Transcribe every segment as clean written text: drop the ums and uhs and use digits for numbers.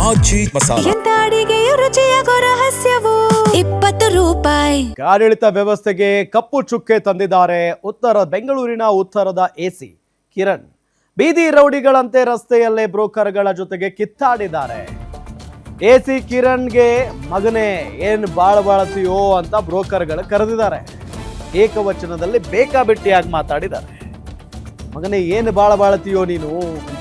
ಆಜಿ ಮಸಾಲ. ಎಂತ ಅಡಿಗೆಯ ರುಚಿಯಾಗೋ ರಹಸ್ಯವು 20 ರೂಪಾಯಿ. ಆಡಳಿತ ವ್ಯವಸ್ಥೆಗೆ ಕಪ್ಪು ಚುಕ್ಕೆ ತಂದಿದ್ದಾರೆ ಬೆಂಗಳೂರಿನ ಉತ್ತರದ ಎಸಿ ಕಿರಣ್. ಬೀದಿ ರೌಡಿಗಳಂತೆ ರಸ್ತೆಯಲ್ಲೇ ಬ್ರೋಕರ್ಗಳ ಜೊತೆಗೆ ಕಿತ್ತಾಡಿದ್ದಾರೆ. ಎಸಿ ಕಿರಣ್ಗೆ ಮಗನೇ ಏನ್ ಬಾಳ್ತೀಯೋ ಅಂತ ಬ್ರೋಕರ್ಗಳು ಕರೆದಿದ್ದಾರೆ. ಏಕವಚನದಲ್ಲಿ ಬೇಕಾಬಿಟ್ಟಿಯಾಗಿ ಮಾತಾಡಿದ್ದಾರೆ. ಮಗನೇ ಏನು ಬಾಳ್ತೀಯೋ ನೀನು ಅಂತ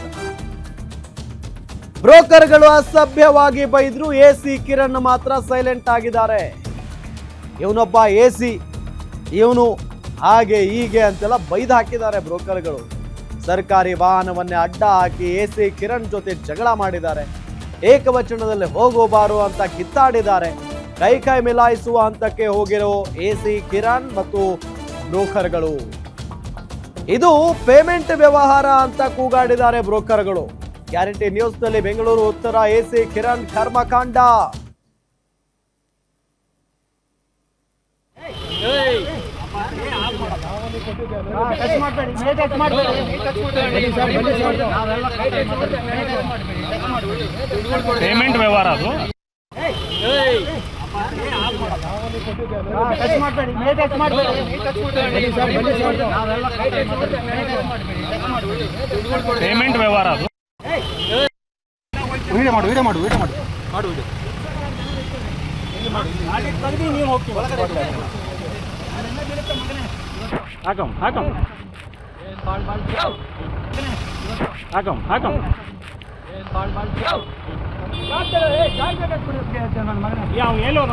ಬ್ರೋಕರ್ಗಳು ಅಸಭ್ಯವಾಗಿ ಬೈದ್ರು. ಎಸಿ ಕಿರಣ್ ಮಾತ್ರ ಸೈಲೆಂಟ್ ಆಗಿದ್ದಾರೆ. ಇವನೊಬ್ಬ ಎಸಿ, ಇವನು ಹಾಗೆ ಹೀಗೆ ಅಂತೆಲ್ಲ ಬೈದು ಹಾಕಿದ್ದಾರೆ ಬ್ರೋಕರ್ಗಳು. ಸರ್ಕಾರಿ ವಾಹನವನ್ನೇ ಅಡ್ಡ ಹಾಕಿ ಎಸಿ ಕಿರಣ್ ಜೊತೆ ಜಗಳ ಮಾಡಿದ್ದಾರೆ. ಏಕವಚನದಲ್ಲಿ ಹೋಗೋ ಬಾರೋ ಅಂತ ಕಿತ್ತಾಡಿದ್ದಾರೆ. ಕೈ ಮಿಲಾಯಿಸುವ ಹಂತಕ್ಕೆ ಹೋಗಿರೋ ಎಸಿ ಕಿರಣ್ ಮತ್ತು ಬ್ರೋಕರ್ಗಳು. ಇದು ಪೇಮೆಂಟ್ ವ್ಯವಹಾರ ಅಂತ ಕೂಗಾಡಿದ್ದಾರೆ ಬ್ರೋಕರ್ಗಳು. ಗ್ಯಾರಂಟಿ ನ್ಯೂಸ್ ನಲ್ಲಿ ಬೆಂಗಳೂರು ಉತ್ತರ ಎಸಿ ಕಿರಣ್ ಕರ್ಮಕಾಂಡ. ಪೇಮೆಂಟ್ ವ್ಯವಹಾರ ಅದು. ಪೇಮೆಂಟ್ ವ್ಯವಹಾರ ಅದು. ವಿಡಿಯೋ ಮಾಡು ಹಾಕಂ ಯಾವ ಎಲ್ಲೋ